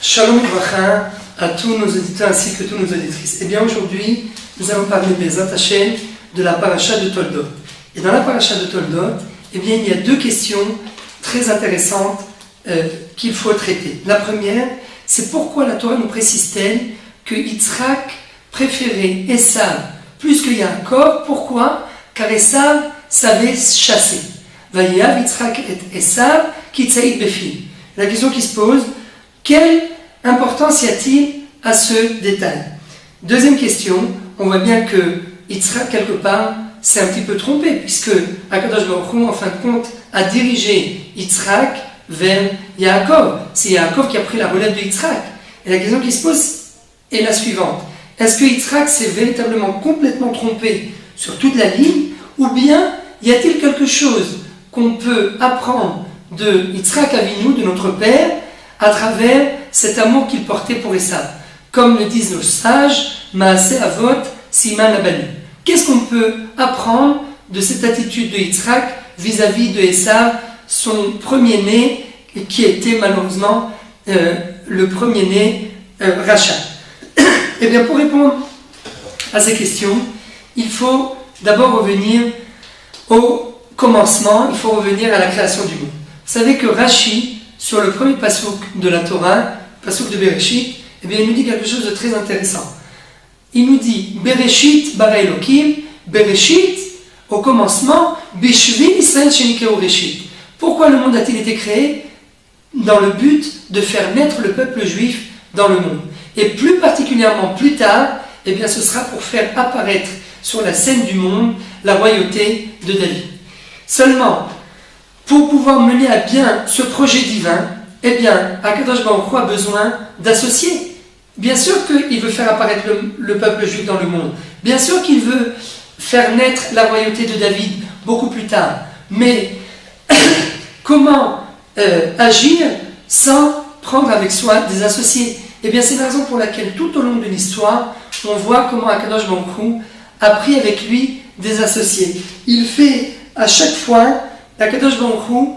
Shalom Vracha à tous nos auditeurs ainsi que toutes nos auditrices. Eh bien aujourd'hui, nous allons parler Bezrat Hashem de la paracha de Toldot. Et dans la paracha de Toldot, eh bien il y a deux questions très intéressantes qu'il faut traiter. La première, c'est pourquoi la Torah nous précise-t-elle que Yitzhak préférait Esav plus que Yaakov. Pourquoi? Car Esav savait chasser. Vayehav Yitzhak et Esav ki tzaïd befil. La question qui se pose, quelle importance y a-t-il à ce détail? Deuxième question, on voit bien que Yitzhak, quelque part, s'est un petit peu trompé, puisque Akadosh Baruch Hu, en fin de compte, a dirigé Yitzhak vers Yaakov. C'est Yaakov qui a pris la relève de Yitzhak. Et la question qui se pose est la suivante. Est-ce que Yitzhak s'est véritablement complètement trompé sur toute la ligne, ou bien y a-t-il quelque chose qu'on peut apprendre de Yitzhak Avinu, de notre père, à travers cet amour qu'il portait pour Esav? Comme le disent nos sages, Maaseh Avot, Siman Labani. Qu'est-ce qu'on peut apprendre de cette attitude de Yitzhak vis-à-vis de Esav, son premier-né, qui était malheureusement le premier-né Rachat? Eh bien, pour répondre à ces questions, il faut d'abord revenir au commencement, il faut revenir à la création du monde. Vous savez que Rashi, sur le premier pasouk de la Torah, pasouk de Bereshit, eh bien, il nous dit quelque chose de très intéressant. Il nous dit Bereshit bara Elokim, Bereshit, au commencement, Bishvil Israël shenikeu Reshit. Pourquoi le monde a-t-il été créé? Dans le but de faire naître le peuple juif dans le monde. Et plus particulièrement plus tard, eh bien, ce sera pour faire apparaître sur la scène du monde la royauté de David. Seulement, pour pouvoir mener à bien ce projet divin, eh bien, Akadosh Baruch Hu a besoin d'associés. Bien sûr qu'il veut faire apparaître le peuple juif dans le monde. Bien sûr qu'il veut faire naître la royauté de David beaucoup plus tard. Mais comment agir sans prendre avec soi des associés? Eh bien, c'est la raison pour laquelle tout au long de l'histoire, on voit comment Akadosh Baruch Hu a pris avec lui des associés. Il fait à chaque fois, Akadosh Baruch Hu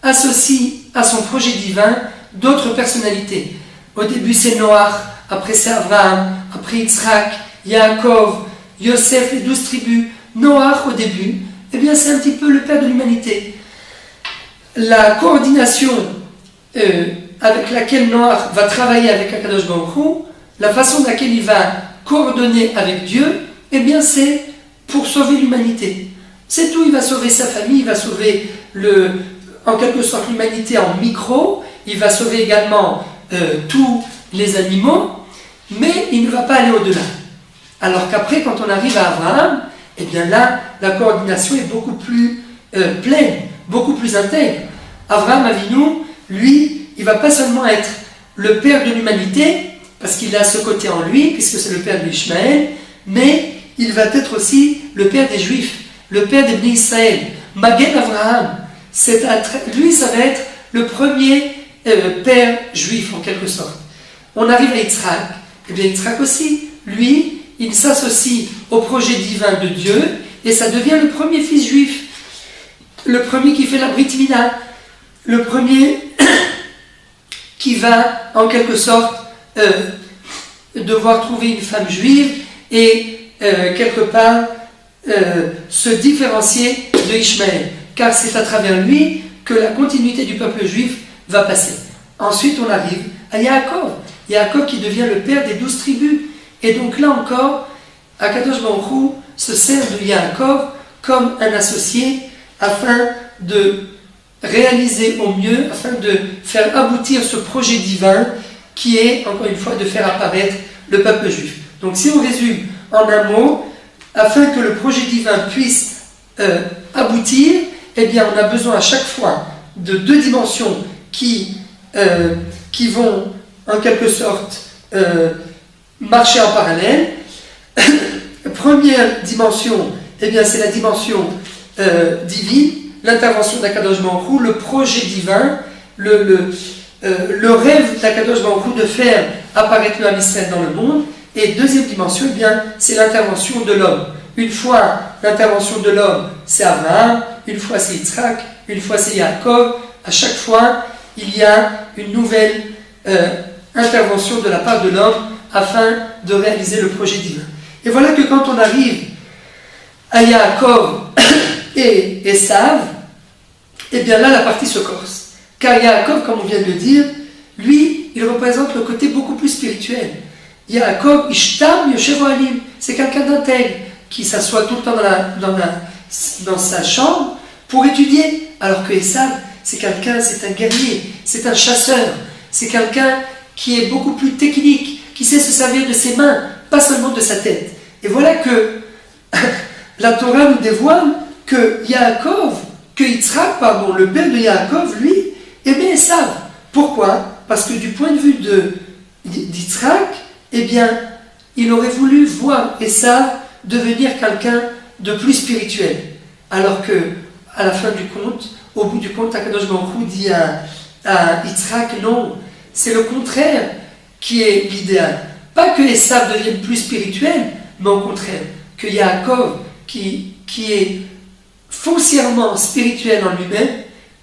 associe à son projet divin d'autres personnalités. Au début, c'est Noach, après c'est Abraham, après Yitzhak, Yaakov, Yosef, les 12 tribus. Noach, au début, eh bien, c'est un petit peu le père de l'humanité. La coordination avec laquelle Noach va travailler avec Akadosh Baruch Hu, la façon dont il va coordonner avec Dieu, eh bien, c'est pour sauver l'humanité. C'est tout, il va sauver sa famille, il va sauver en quelque sorte l'humanité en micro, il va sauver également tous les animaux, mais il ne va pas aller au-delà. Alors qu'après, quand on arrive à Abraham, eh bien là, la coordination est beaucoup plus pleine, beaucoup plus intègre. Abraham Avinu, lui, il ne va pas seulement être le père de l'humanité, parce qu'il a ce côté en lui, puisque c'est le père de l'Ishmaël, mais il va être aussi le père des Juifs, le père des Bnei Israël, Magen Avraham. Lui, ça va être le premier père juif en quelque sorte. On arrive à Yitzhak, et bien Yitzhak aussi, lui, il s'associe au projet divin de Dieu, et ça devient le premier fils juif, le premier qui fait la Brit Mila, le premier qui va en quelque sorte devoir trouver une femme juive et quelque part se différencier de Ishmaël, car c'est à travers lui que la continuité du peuple juif va passer. Ensuite, on arrive à Yaakov. Yaakov qui devient le père des 12 tribus. Et donc là encore, Akadosh Baruch Hu se sert de Yaakov comme un associé afin de réaliser au mieux, afin de faire aboutir ce projet divin qui est, encore une fois, de faire apparaître le peuple juif. Donc si on résume en un mot, afin que le projet divin puisse aboutir, eh bien on a besoin à chaque fois de deux dimensions qui vont en quelque sorte marcher en parallèle. Première dimension, eh bien c'est la dimension divine, l'intervention d'Akadosh Baruch Hu, le projet divin, le rêve d'Akadosh Baruch Hu de faire apparaître le Ham Israël dans le monde. Et deuxième dimension, eh bien, c'est l'intervention de l'homme. Une fois l'intervention de l'homme, c'est Abraham, une fois c'est Yitzhak, une fois c'est Yaakov. À chaque fois, il y a une nouvelle intervention de la part de l'homme afin de réaliser le projet divin. Et voilà que quand on arrive à Yaakov et Esav, et bien là la partie se corse. Car Yaakov, comme on vient de le dire, lui, il représente le côté beaucoup plus spirituel. Yaakov, Ishtam Yoshev Ohalim, c'est quelqu'un d'intègre qui s'assoit tout le temps dans sa chambre pour étudier, alors que Esav, c'est un guerrier, c'est un chasseur, c'est quelqu'un qui est beaucoup plus technique, qui sait se servir de ses mains, pas seulement de sa tête. Et voilà que la Torah nous dévoile que Yitzhak, le père de Yaakov, lui, aimait Esav. Pourquoi? Parce que du point de vue d'Yitzhak, eh bien, il aurait voulu voir Esav devenir quelqu'un de plus spirituel. Alors que, à la fin du compte, au bout du compte, Akadosh Baruch Hu dit à Yitzhak, non, c'est le contraire qui est l'idéal. Pas que Esav devienne plus spirituel, mais au contraire, que Yaakov, qui est foncièrement spirituel en lui-même,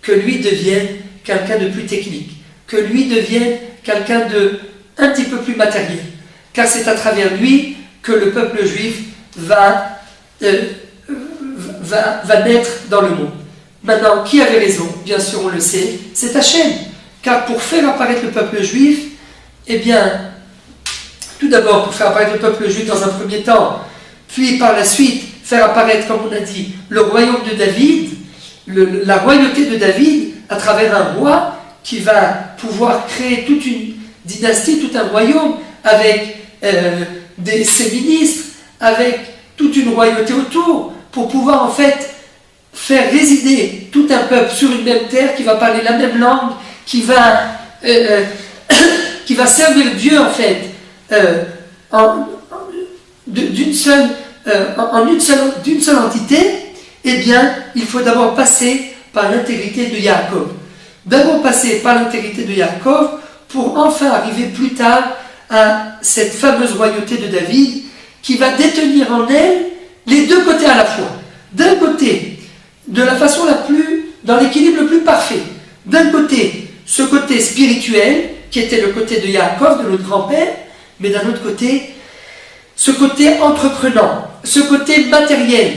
que lui devienne quelqu'un de plus technique, que lui devienne quelqu'un de un petit peu plus matériel. Car c'est à travers lui que le peuple juif va naître dans le monde. Maintenant, qui avait raison? Bien sûr, on le sait, c'est Hachem. Car pour faire apparaître le peuple juif, eh bien, tout d'abord pour faire apparaître le peuple juif dans un premier temps, puis par la suite faire apparaître, comme on a dit, le royaume de David, la royauté de David, à travers un roi qui va pouvoir créer toute une dynastie, tout un royaume, avec ses ministres, avec toute une royauté autour, pour pouvoir en fait faire résider tout un peuple sur une même terre, qui va parler la même langue, qui va servir Dieu en fait d'une seule entité. Eh bien, il faut d'abord passer par l'intégrité de Yaakov. D'abord passer par l'intégrité de Yaakov pour enfin arriver plus tard à cette fameuse royauté de David qui va détenir en elle les deux côtés à la fois. D'un côté, de la façon dans l'équilibre le plus parfait. D'un côté, ce côté spirituel qui était le côté de Yaakov, de notre grand-père, mais d'un autre côté, ce côté entreprenant, ce côté matériel,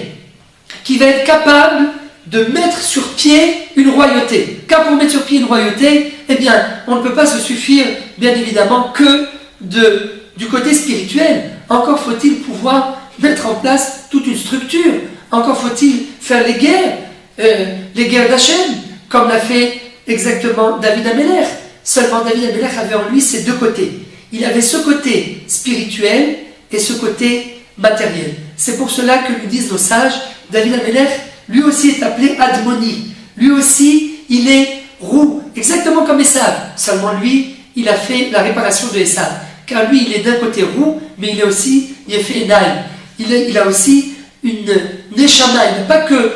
qui va être capable de mettre sur pied une royauté. Car pour mettre sur pied une royauté, eh bien, on ne peut pas se suffire, bien évidemment, que du côté spirituel. Encore faut-il pouvoir mettre en place toute une structure. Encore faut-il faire les guerres d'Hachem, comme l'a fait exactement David Amelech. Seulement David Amelech avait en lui ces deux côtés. Il avait ce côté spirituel et ce côté matériel. C'est pour cela que nous disent nos sages, David Amelech, lui aussi est appelé Admoni. Lui aussi, il est roux, exactement comme Esav. Seulement lui, il a fait la réparation de Esav. Car lui, il est d'un côté roux, mais il est aussi Yefé-Enaïm. Il a aussi une Neshama. Il n'a pas que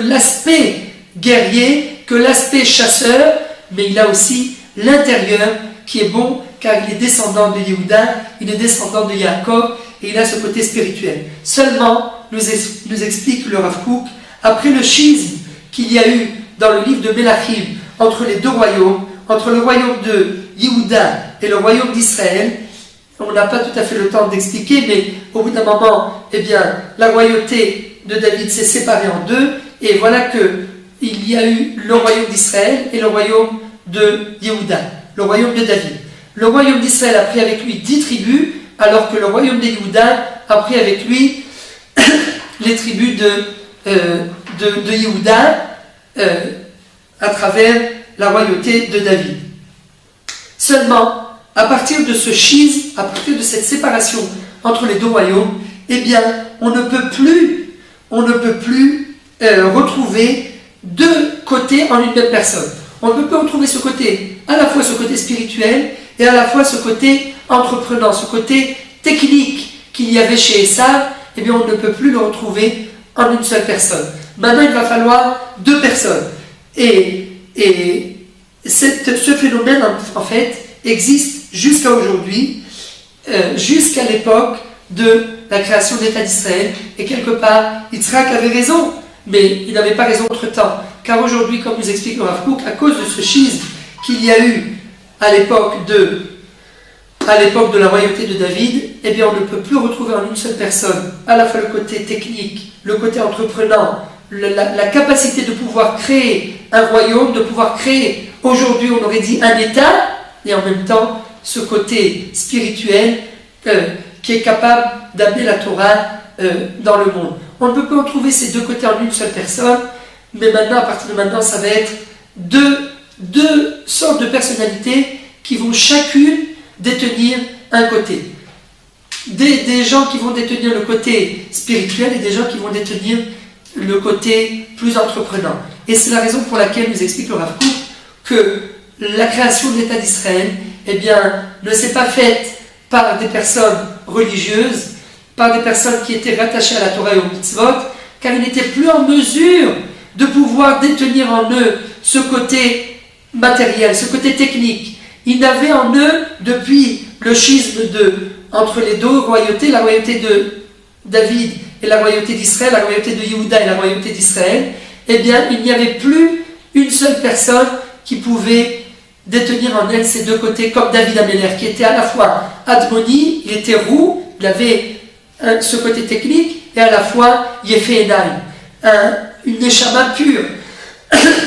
l'aspect guerrier, que l'aspect chasseur, mais il a aussi l'intérieur qui est bon, car il est descendant de Yehuda, il est descendant de Yaakov, et il a ce côté spirituel. Seulement, nous explique le Rav Kook, après le schisme qu'il y a eu dans le livre de Melachim entre les deux royaumes, entre le royaume de Yehuda et le royaume d'Israël, on n'a pas tout à fait le temps d'expliquer, mais au bout d'un moment, eh bien, la royauté de David s'est séparée en deux, et voilà qu'il y a eu le royaume d'Israël et le royaume de Yehuda, le royaume de David. Le royaume d'Israël a pris avec lui 10 tribus, alors que le royaume de Yehuda a pris avec lui les tribus de Yehuda à travers la royauté de David. Seulement, à partir de ce schisme, à partir de cette séparation entre les deux royaumes, eh bien, on ne peut plus retrouver deux côtés en une même personne. On ne peut pas retrouver ce côté, à la fois ce côté spirituel et à la fois ce côté entreprenant, ce côté technique qu'il y avait chez Esav, eh bien, on ne peut plus le retrouver en une seule personne. Maintenant, il va falloir deux personnes. Et ce phénomène, en fait, existe jusqu'à aujourd'hui, jusqu'à l'époque de la création de l'État d'Israël. Et quelque part, Yitzhak avait raison, mais il n'avait pas raison entre-temps. Car aujourd'hui, comme nous explique le Rav Kook, à cause de ce schisme qu'il y a eu à l'époque de la royauté de David, eh bien on ne peut plus retrouver en une seule personne à la fois le côté technique, le côté entreprenant, la capacité de pouvoir créer un royaume, de pouvoir créer, aujourd'hui on aurait dit un État, et en même temps ce côté spirituel qui est capable d'amener la Torah dans le monde. On ne peut pas retrouver ces deux côtés en une seule personne, mais maintenant, à partir de maintenant, ça va être deux sortes de personnalités qui vont chacune détenir un côté. Des gens qui vont détenir le côté spirituel et des gens qui vont détenir le côté plus entreprenant. Et c'est la raison pour laquelle nous explique le Rav Kook que la création de l'État d'Israël, eh bien, ne s'est pas faite par des personnes religieuses, par des personnes qui étaient rattachées à la Torah et au mitzvot, car ils n'étaient plus en mesure de pouvoir détenir en eux ce côté matériel, ce côté technique. Ils n'avaient en eux, depuis le schisme entre les deux royautés, la royauté de David et la royauté d'Israël, la royauté de Yehuda et la royauté d'Israël, eh bien, il n'y avait plus une seule personne qui pouvait détenir en elle ces deux côtés, comme David Améler, qui était à la fois Admoni, il était roux, il avait ce côté technique, et à la fois Yefé Enaïm, une neshama pure,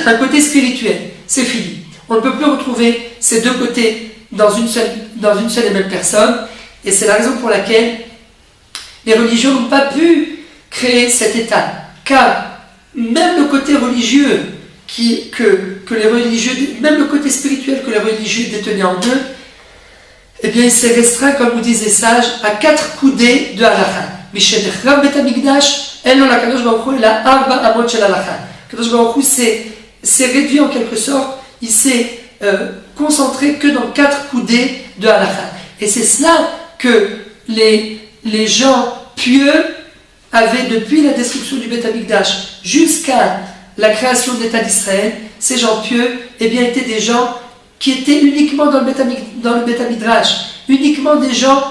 un côté spirituel. C'est fini. On ne peut plus retrouver ces deux côtés dans une seule et même personne, et c'est la raison pour laquelle les religions n'ont pas pu créer cet état, car même le côté religieux que les religieux, même le côté spirituel que les religieux détenaient en eux, eh bien il s'est restreint, comme nous disent les sages, à 4 coudées de halakha. Mishenechrav bet hamikdash, eno la kadosh baruch hu ela arba amot shel halakha. Kadosh baruch hu s'est réduit en quelque sorte, il s'est concentré que dans 4 coudées de halakha. Et c'est cela que les gens pieux avaient, depuis la destruction du Beth Amikdash jusqu'à la création de l'État d'Israël. Ces gens pieux, eh bien, étaient des gens qui étaient uniquement dans le Beth Midrash, uniquement des gens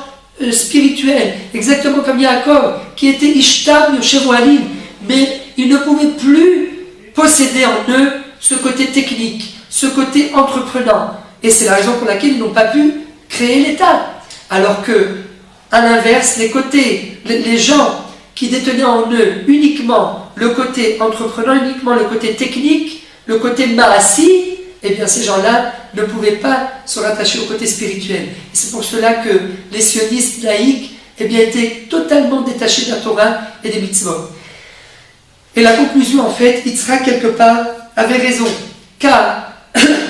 spirituels, exactement comme Yaakov, qui étaient Ishtam, Yoshev Ohalim, mais ils ne pouvaient plus posséder en eux ce côté technique, ce côté entreprenant. Et c'est la raison pour laquelle ils n'ont pas pu créer l'État. Alors que, à l'inverse, les gens qui détenaient en eux uniquement le côté entreprenant, uniquement le côté technique, le côté maassi, eh bien ces gens-là ne pouvaient pas se rattacher au côté spirituel. Et c'est pour cela que les sionistes laïcs, eh bien, étaient totalement détachés de la Torah et des mitzvot. Et la conclusion, en fait, Yitzhak, quelque part, avait raison. Car,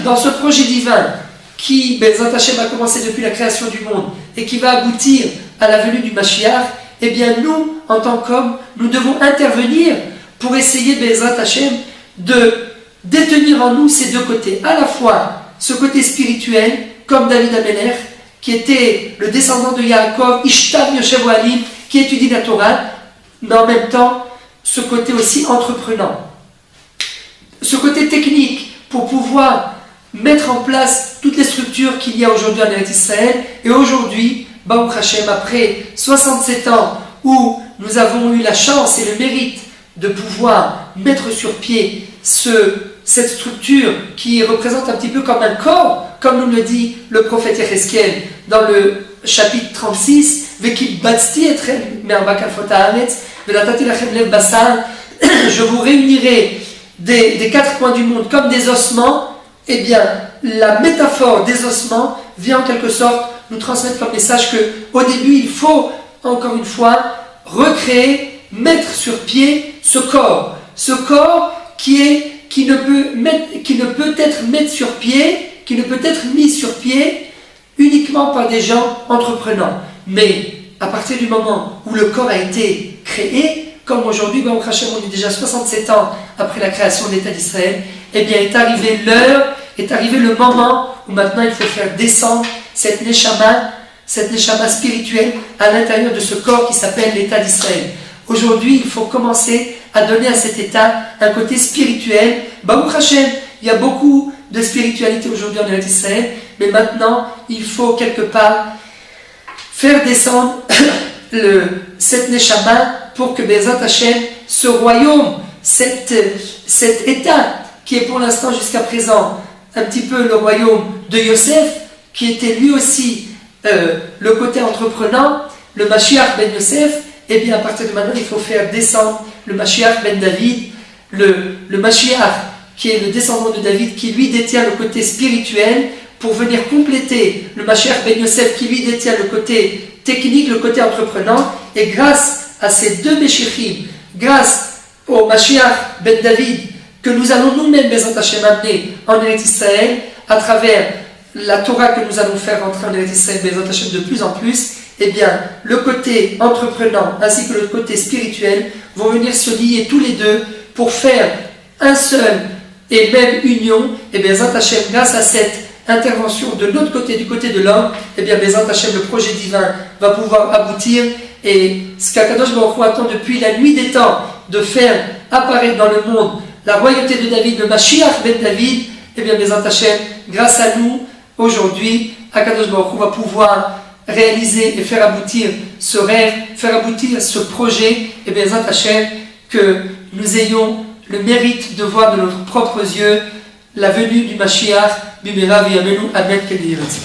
dans ce projet divin, qui, Bezrat Hashem, a commencé depuis la création du monde, et qui va aboutir à la venue du Mashiach, eh bien, nous, en tant qu'hommes, nous devons intervenir pour essayer, Bezrat Hashem, de détenir en nous ces deux côtés. À la fois, ce côté spirituel, comme David Améler, qui était le descendant de Yaakov, Ishtam Yoshev Ohalim, qui étudie la Torah, mais en même temps, ce côté aussi entreprenant. Ce côté technique, pour pouvoir mettre en place toutes les structures qu'il y a aujourd'hui en Eretz Israël. Et aujourd'hui, Baruch Hashem, après 67 ans où nous avons eu la chance et le mérite de pouvoir mettre sur pied cette structure qui représente un petit peu comme un corps, comme nous le dit le prophète Yecheskel dans le chapitre 36, je vous réunirai des 4 coins du monde comme des ossements. Eh bien, la métaphore des ossements vient en quelque sorte nous transmettre comme message qu'au début, il faut, encore une fois, recréer, mettre sur pied ce corps qui ne peut être mis sur pied uniquement par des gens entreprenants. Mais à partir du moment où le corps a été créé, comme aujourd'hui, Baruch Hashem, on est déjà 67 ans après la création de l'État d'Israël, eh bien est arrivé l'heure, est arrivé le moment où maintenant il faut faire descendre cette neshama spirituelle à l'intérieur de ce corps qui s'appelle l'État d'Israël. Aujourd'hui, il faut commencer à donner à cet État un côté spirituel. Baruch Hashem, il y a beaucoup de spiritualité aujourd'hui en Eretz Israël, mais maintenant, il faut quelque part faire descendre cette neshama pour que Bezrat Hashem, ce royaume, cet État qui est pour l'instant jusqu'à présent un petit peu le royaume de Yosef, qui était lui aussi le côté entreprenant, le Mashiach ben Yosef, et bien à partir de maintenant, il faut faire descendre le Mashiach ben David, le Mashiach qui est le descendant de David, qui lui détient le côté spirituel, pour venir compléter le Mashiach ben Yosef, qui lui détient le côté technique, le côté entreprenant, et grâce à ces deux Meshichim, grâce au Mashiach ben David, que nous allons nous-mêmes, Bezrat Hashem, amener en Eretz Israël, à travers la Torah que nous allons faire entrer en Eretz Israël, Bezrat Hashem, de plus en plus, eh bien, le côté entreprenant ainsi que le côté spirituel vont venir se lier tous les deux pour faire un seul et même union, et Bezrat Hashem, grâce à cette intervention de l'autre côté, du côté de l'homme, et bien Bezrat Hashem, le projet divin va pouvoir aboutir, et ce qu'Akadosh Baruch Hu attend depuis la nuit des temps, de faire apparaître dans le monde la royauté de David, le Mashiach ben David, et bien Bezrat Hashem, grâce à nous, aujourd'hui, Akadosh Baruch Hu va pouvoir réaliser et faire aboutir ce rêve, faire aboutir ce projet, et bien Bezrat Hashem, que nous ayons le mérite de voir de nos propres yeux la venue du Mashiach, Bimera V'Yamenu, Amen, Kel Yirtzeh.